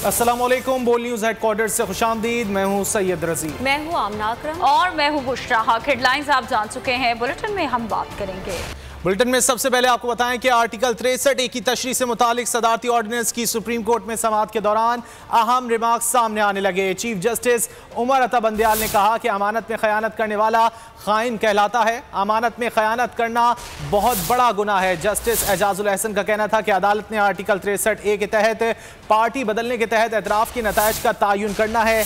अस्सलामुअलैकुम, बोल news headquarter से खुशामदीद। मैं हूँ सैयद रजी। मैं हूँ आमना अकरम और मैं हूँ बुशरा। हेडलाइंस आप जान चुके हैं, बुलेटिन में हम बात करेंगे। बुलेटिन में सबसे पहले आपको बताएं कि आर्टिकल 63A की तशरीह से मुतालिक सदारती ऑर्डिनेंस की सुप्रीम कोर्ट में समाअत के दौरान अहम रिमार्क्स सामने आने लगे। चीफ जस्टिस उमर अता बंदियाल ने कहा कि अमानत में खयानत करने वाला खाइन कहलाता है। अमानत में खयानत करना बहुत बड़ा गुनाह है। जस्टिस एजाजुल एहसन का कहना था कि अदालत ने आर्टिकल 63A के तहत पार्टी बदलने के तहत एतराफ़ के नताइज का तयन करना है।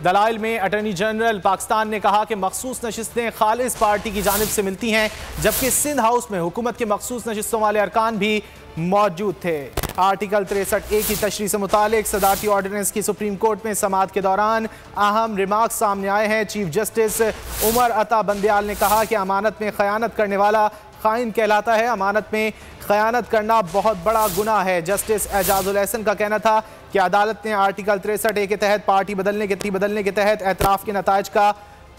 दलाइल में अटॉर्नी जनरल पाकिस्तान ने कहा कि मखसूस नशिस्तें खालिस पार्टी की जानिब से मिलती हैं, जबकि सिंध हाउस में हुकूमत के मखसूस नशिस्तों वाले अरकान भी मौजूद थे। आर्टिकल 63A की तशरीह से मुतालिक सदारती ऑर्डिनेंस की सुप्रीम कोर्ट में समाअत के दौरान अहम रिमार्क्स सामने आए हैं। चीफ जस्टिस उमर अता बंदियाल ने कहा कि अमानत में खयानत करने वाला खाइन कहलाता है। अमानत में खयानत करना बहुत बड़ा गुनाह है। जस्टिस एजाजुल एहसन का कहना था कि अदालत ने आर्टिकल 63A के तहत पार्टी बदलने के तहत एतराफ़ के नताइज का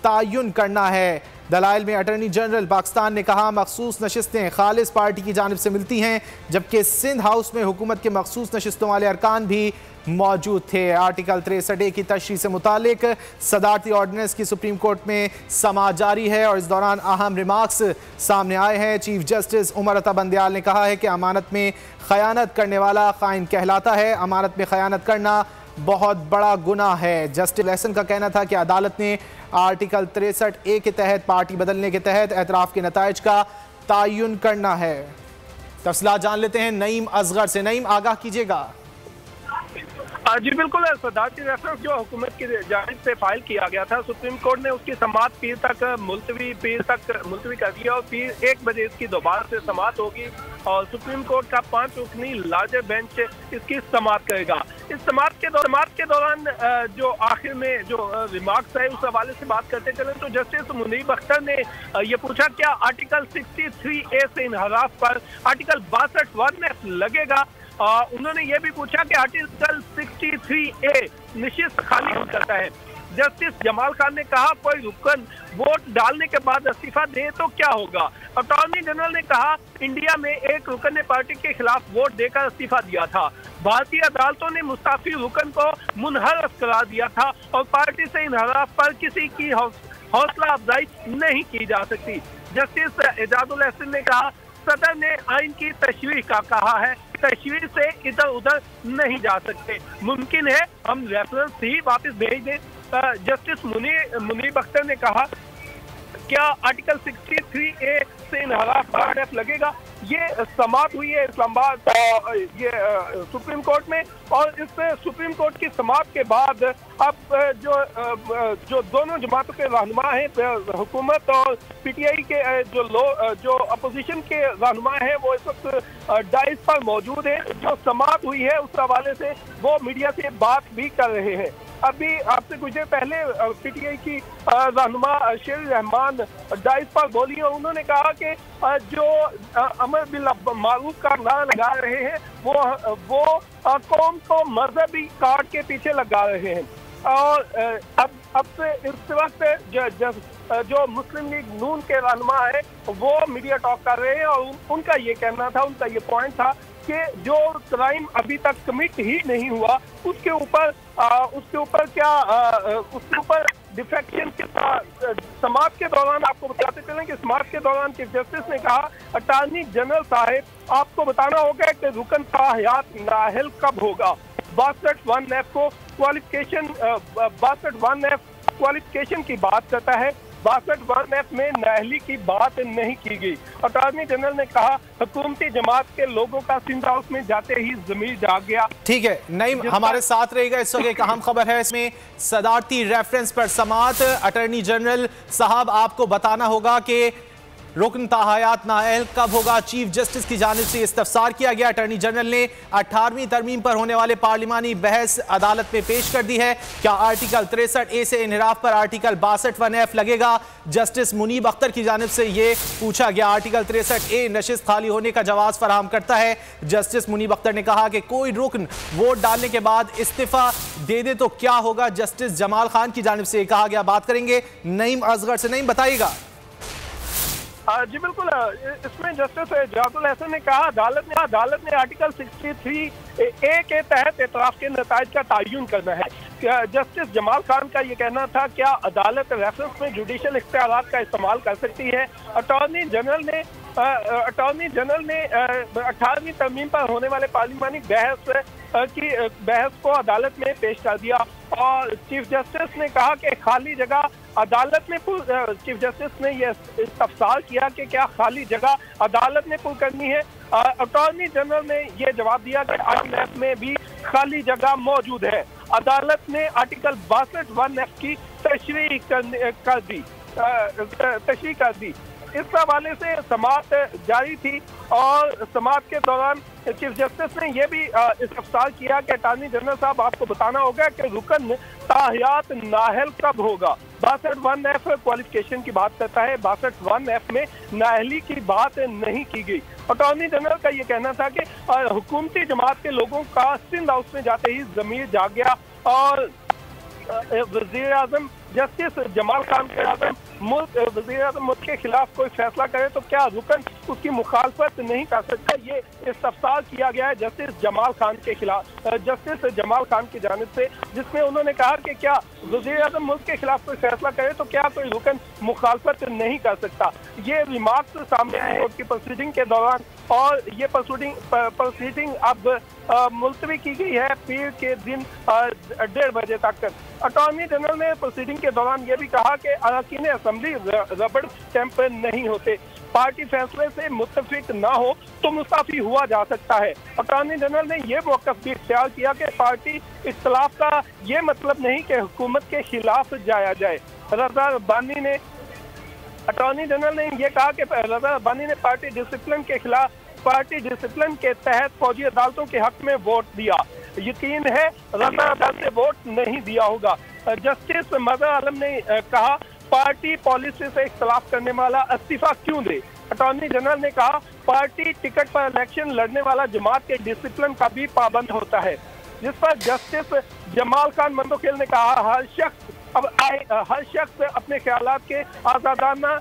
तयन करना है। दलाइल में अटॉर्नी जनरल पाकिस्तान ने कहा मखसूस नशिस्तें खालिस पार्टी की जानिब से मिलती हैं, जबकि सिंध हाउस में हुकूमत के मखसूस नशिस्तों वाले अरकान भी मौजूद थे। आर्टिकल 63A की तशरीह से मुतालिक सदारती ऑर्डिनेंस की सुप्रीम कोर्ट में समाअत जारी है और इस दौरान अहम रिमार्क्स सामने आए हैं। चीफ जस्टिस उमर अता बंदियाल ने कहा है कि अमानत में खयानत करने वाला खाइन कहलाता है। अमानत में खयानत करना बहुत बड़ा गुनाह है। जस्टिस एहसन का कहना था कि अदालत ने आर्टिकल 63A के तहत पार्टी बदलने के तहत एतराफ़ के नताइज का तयन करना है। तफसीलात जान लेते हैं नईम असगर से। नईम, आगाह कीजिएगा। जी बिल्कुल, सदारती रेफरेंस जो हुकूमत की जानिब से फाइल किया गया था, सुप्रीम कोर्ट ने उसकी समाअत पीर तक मुलतवी कर दिया और पीर 1 बजे इसकी दोबारा से समाअत होगी और सुप्रीम कोर्ट का 5 रुकनी लार्जर बेंच इसकी समाअत करेगा। इस समाअत के दौरान जो आखिर में जो रिमार्क्स है उस हवाले से बात करते चले तो जस्टिस मुनीब अख्तर ने ये पूछा क्या आर्टिकल 63A से इनहराफ पर आर्टिकल 62(1) लगेगा। उन्होंने ये भी पूछा कि आर्टिकल 63A निश्चित खाली हो जाता है। जस्टिस जमाल खान ने कहा कोई रुकन वोट डालने के बाद इस्तीफा दे तो क्या होगा। अटॉर्नी जनरल ने कहा इंडिया में एक रुकन ने पार्टी के खिलाफ वोट देकर इस्तीफा दिया था। भारतीय अदालतों ने मुस्ताफी रुकन को मुनहरफ करार दिया था और पार्टी से इनहराफ पर किसी की हौसला अफजाई नहीं की जा सकती। जस्टिस एजाजुल एहसन ने कहा सदर ने आइन की तशरीह का कहा है, तशरीह से इधर उधर नहीं जा सकते, मुमकिन है हम रेफरेंस ही वापस भेज दें। जस्टिस मुनीब अख्तर ने कहा क्या आर्टिकल 63A से इनहराफ लगेगा। ये समाअत हुई है इस्लामाबाद ये सुप्रीम कोर्ट में और इस सुप्रीम कोर्ट की समाअत के बाद अब जो दोनों जमातों के रहनुमा हैं, हुकूमत और PTI के जो अपोजिशन के रहनुमा हैं, वो इस वक्त डाइस पर मौजूद हैं। जो समाअत हुई है उस हवाले से वो मीडिया से बात भी कर रहे हैं। अभी आपसे कुछ देर पहले PTI की रहनुमा शेर रहमान डाइस पर बोली और उन्होंने कहा कि जो अमर बिल मारूफ का नारा लगा रहे हैं वो कौम को मजहबी कार्ड के पीछे लगा रहे हैं। और अब से इस वक्त जो मुस्लिम लीग नून के रहनुमा है वो मीडिया टॉक कर रहे हैं और उनका ये कहना था, उनका ये पॉइंट था कि जो क्राइम अभी तक कमिट ही नहीं हुआ उसके ऊपर डिफेक्शन के समाअत के दौरान आपको बताते चलें कि समाअत के दौरान चीफ जस्टिस ने कहा अटॉर्नी जनरल साहब आपको बताना होगा कि रुकन का हयात नाअहल कब होगा। 62(1) को क्वालिफिकेशन की बात करता है। 62(1) में नाअहली की बात नहीं की गई। अटॉर्नी जनरल ने कहा हुकूमती जमात के लोगों का सिंध हाउस में जाते ही जमीर जाग गया। ठीक है नईम, हमारे साथ रहेगा। इस वक्त एक अहम खबर है, इसमें सदारती रेफरेंस पर समाअत। अटॉर्नी जनरल साहब आपको बताना होगा कि रुकन ताहयात नाअहल कब होगा। चीफ जस्टिस की जानिब से इस्तफसार किया गया। अटॉर्नी जनरल ने 18वीं तरमीम पर होने वाले पार्लिमानी बहस अदालत में पेश कर दी है। क्या आर्टिकल 63A से इनहराफ पर आर्टिकल 62(1) लगेगा। जस्टिस मुनीब अख्तर की जानिब से ये पूछा गया। आर्टिकल 63A नशिस्त खाली होने का जवाब फराहम करता है। जस्टिस मुनीब अख्तर ने कहा कि कोई रुकन वोट डालने के बाद इस्तीफा दे दे तो क्या होगा। जस्टिस जमाल खान की जानिब से कहा गया। बात करेंगे नईम असगर से। नईम, बताइएगा। जी बिल्कुल, इसमें जस्टिस जातुल हसन ने कहा अदालत ने आर्टिकल 63A के तहत एतराफ के नताइज का तयन करना है। जस्टिस जमाल खान का ये कहना था, क्या अदालत रेफरेंस में जुडिशल इख्तियारात का इस्तेमाल कर सकती है? अटॉर्नी जनरल ने 18वीं तरमीम पर होने वाले पार्लिमानी बहस को अदालत में पेश कर दिया और चीफ जस्टिस ने कहा कि खाली जगह अदालत में चीफ जस्टिस ने यह इस्तफसार किया कि क्या खाली जगह अदालत ने पुर करनी है। अटॉर्नी जनरल ने यह जवाब दिया कि INF में भी खाली जगह मौजूद है। अदालत ने आर्टिकल 62(1)(f) की तशरीह कर दी। इस हवाले से समाअत जारी थी और समाअत के दौरान चीफ जस्टिस ने यह भी इस्तफसार किया कि अटॉर्नी जनरल साहब, आपको बताना होगा कि रुकन ताहियात नाहल कब होगा। 62(1)(f) क्वालिफिकेशन की बात करता है, 62(1)(f) में नाहली की बात नहीं की गई। अटॉर्नी जनरल का ये कहना था कि हुकूमती जमात के लोगों का सिंध हाउस में जाते ही जमीर जाग गया और वज़ीर आज़म जस्टिस जमाल खान के वज़ीर आज़म मुल्क के खिलाफ कोई फैसला करे तो क्या रुकन उसकी मुखालफत नहीं कर सकता। ये इस्तफसार किया गया है जस्टिस जमाल खान के खिलाफ, जस्टिस जमाल खान की जानिब से, जिसमें उन्होंने कहा कि क्या वज़ीर आज़म मुल्क के खिलाफ कोई फैसला करे तो क्या कोई रुकन मुखालफत नहीं कर सकता। ये रिमार्क्स सामने आए कोर्ट की प्रोसीडिंग के दौरान और ये प्रोसीडिंग अब मुलतवी की गई है पीर के दिन 1:30 बजे तक। अटॉर्नी जनरल ने प्रोसीडिंग के दौरान ये भी कहा कि अरकान असेंबली रबड़ स्टैंप नहीं होते, पार्टी फैसले से मुत्तफिक ना हो तो मुस्ताफी हुआ जा सकता है। अटॉर्नी जनरल ने यह मौक़िफ़ भी इख्तियार किया कि पार्टी इख्तिलाफ का ये मतलब नहीं कि हुकूमत के खिलाफ जाया जाए। रज़ा रब्बानी ने अटॉर्नी जनरल ने यह कहा कि रज़ा रब्बानी ने पार्टी डिसिप्लिन के तहत फौजी अदालतों के हक में वोट दिया। यकीन है रज़ा अदालत ने वोट नहीं दिया होगा। जस्टिस मज़हर आलम ने कहा, पार्टी पॉलिसी से इख्तिलाफ करने वाला इस्तीफा क्यों दे। अटॉर्नी जनरल ने कहा, पार्टी टिकट पर इलेक्शन लड़ने वाला जमात के डिसिप्लिन का भी पाबंद होता है। जिस पर जस्टिस जमाल खान मंदोखेल ने कहा, हर शख्स अपने ख्यालात के आज़ादाना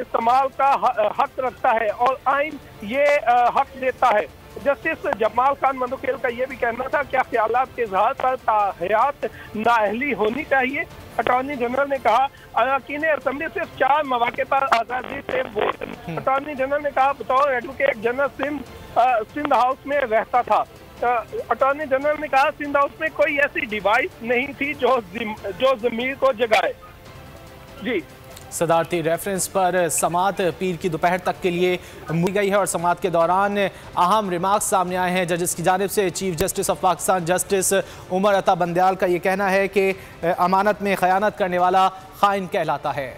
इस्तेमाल का हक रखता है और आइन ये हक देता है। जस्टिस जमाल खान मंदोखेल का यह भी कहना था, क्या ख्यालात के इजहार पर ताहयात नाअहली होनी चाहिए। अटॉर्नी जनरल ने कहा, अरकान असेंबली सिर्फ 4 मौके पर आज़ादी से वोट। अटॉर्नी जनरल ने कहा, बतौर एडवोकेट जनरल सिंध हाउस में रहता था। अटॉर्नी जनरल ने कहा, सिंध हाउस में कोई ऐसी डिवाइस नहीं थी जो ज़मीर को जगाए। जी, सदारती रेफरेंस पर समाअत पीर की दोपहर तक के लिए मुलतवी गई है और समाअत के दौरान अहम रिमार्क्स सामने आए हैं। जजेस की जानिब से chief justice of Pakistan justice Umar Ata Bandial का ये कहना है कि अमानत में खयानत करने वाला खाइन कहलाता है।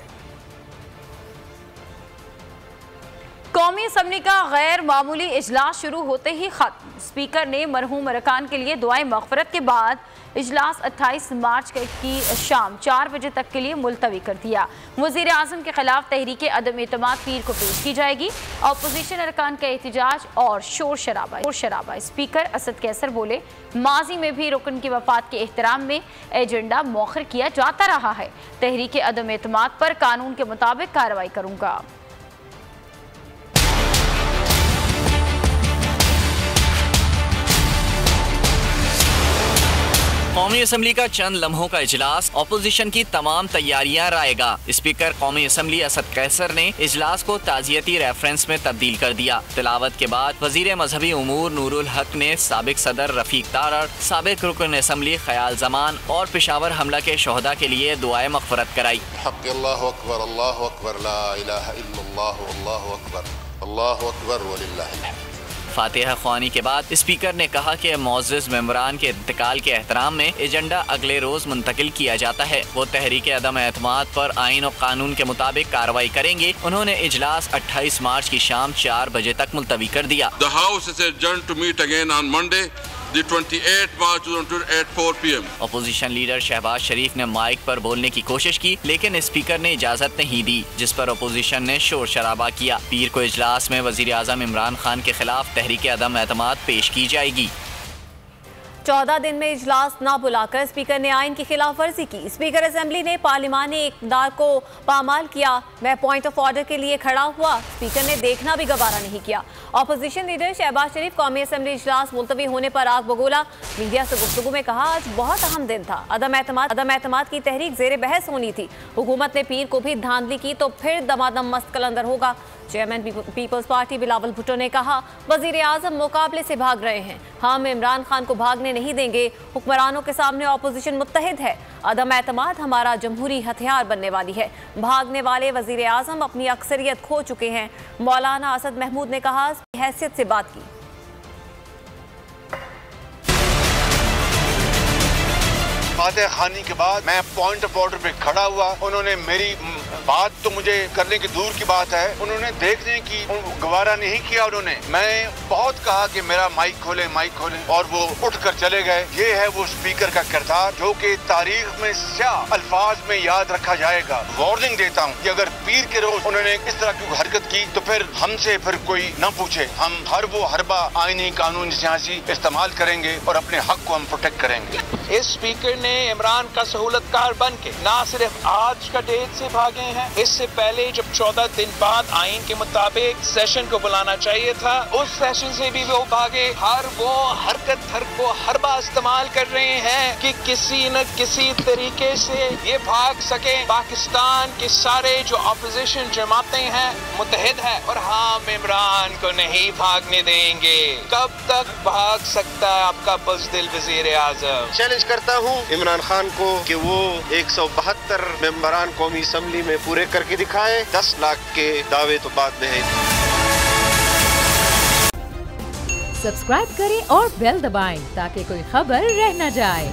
कौमी असम्बली का गैर मामूली इजलास शुरू होते ही खत्म। स्पीकर ने मरहूम अरकान के लिए दुआएं मग़फ़िरत के बाद इजलास 28 मार्च की शाम 4 बजे तक के लिए मुलतवी कर दिया। वज़ीर आज़म के खिलाफ तहरीक अदम एतमाद पीर को पेश की जाएगी। अपोजिशन अरकान का एहतजाज और शोर शराबा। स्पीकर असद कैसर बोले, माजी में भी रुकन की वफात के एहतराम में एजेंडा मौखर किया जाता रहा है। तहरीक अदम एतमाद पर कानून के मुताबिक कार्रवाई करूँगा। कौमी असम्बली का चंद लम्हों का इजलास अपोजिशन की तमाम तैयारियां राएगा। स्पीकर कौमी असम्बली असद कैसर ने इजलास को ताज़ियती रेफरेंस में तब्दील कर दिया। तिलावत के बाद वजीर मजहबी उमूर नूरुल हक ने साबिक सदर रफीक तारड़, साबिक रुकन असम्बली ख्याल जमान और पेशावर हमला के शोहदा के लिए दुआएं मग़फ़िरत कराई। अल्लाहु अकबर, अल्लाहु अकबर, ला इलाहा इल्लल्लाह, अल्लाहु अकबर, अल्लाहु अकबर वलिल्लाहिल हम्द। फातिहा ख्वानी के बाद स्पीकर ने कहा कि मुअज़्ज़िज़ मेंबरान के इंतकाल के एहतराम में एजेंडा अगले रोज मुंतकिल किया जाता है। वो तहरीक अदम एतमाद पर आइन और कानून के मुताबिक कार्रवाई करेंगे। उन्होंने इजलास 28 मार्च की शाम 4 बजे तक मुलतवी कर दिया। The House is adjourned to meet again on Monday, the 28th March 2022 at 4 PM. Opposition leader Shahbaz Sharif ने माइक पर बोलने की कोशिश की, लेकिन स्पीकर ने इजाजत नहीं दी, जिस पर अपोजिशन ने शोर शराबा किया। पीर को इजलास में वजीर आज़म इमरान खान के खिलाफ तहरीक अदम एतमाद पेश की जाएगी। 14 दिन में इजलास न बुलाकर स्पीकर ने आइन की खिलाफ वर्जी की। स्पीकर असेंबली ने पार्लिमानी इक़्तिदार को पामाल किया। मैं पॉइंट ऑफ ऑर्डर के लिए खड़ा हुआ। स्पीकर ने देखना भी गवारा नहीं किया। अपोजिशन लीडर शहबाज शरीफ कौमी असेंबली इजलास मुलतवी होने पर आग बगोला। मीडिया से गुफ्तगू में कहा, आज बहुत अहम दिन था। अदम एतमाद की तहरीक जेर बहस होनी थी। हुकूमत ने पीर को भी धांधली की तो फिर दमादम मस्त कलंदर होगा। Chairman people's party Bilawal Bhutto ने कहा, वजीर आजम मुकाबले से भाग रहे हैं। हम इमरान खान को भागने नहीं देंगे। हुक्मरानों के सामने अपोजिशन मुत्तहिद है। अदम एतमाद हमारा जमहूरी हथियार बनने वाली है। भागने वाले वजीर आजम अपनी अक्सरियत खो चुके हैं। मौलाना असद महमूद ने कहा, हैसियत से बात की। फातह खानी के बाद मैं पॉइंट ऑफ ऑर्डर पे खड़ा हुआ। उन्होंने मेरी बात तो मुझे करने की दूर की बात है, उन्होंने देखने की गवारा नहीं किया। उन्होंने मैं बहुत कहा कि मेरा माइक खोले और वो उठकर चले गए। ये है वो स्पीकर का किरदार जो कि तारीख में स्याह अल्फाज में याद रखा जाएगा। वार्निंग देता हूँ कि अगर पीर के रोज उन्होंने इस तरह की हरकत की तो फिर हमसे फिर कोई न पूछे। हम हर वो हरबा आईनी कानून सियासी इस्तेमाल करेंगे और अपने हक को हम प्रोटेक्ट करेंगे। इस स्पीकर ने इमरान का सहूलतकार बन के न सिर्फ आज का डेट से भागे हैं, इससे पहले जब 14 दिन बाद आइन के मुताबिक सेशन को बुलाना चाहिए था, उस सेशन से भी वो भागे। हर वो हरकत को हरबा इस्तेमाल कर रहे हैं कि किसी न किसी तरीके से ये भाग सके। पाकिस्तान के सारे जो अपोजिशन जमातें हैं मुत्तहिद है और हम इमरान को नहीं भागने देंगे। कब तक भाग सकता है आपका बुज़दिल वज़ीर आज़म? चैलेंज करता हूँ इमरान खान को कि वो 172 मेंबरान कौमी असम्बली में पूरे करके दिखाए। 10 लाख के दावे तो बाद में है। सब्सक्राइब करें और बेल दबाएं ताकि कोई खबर रह न जाए।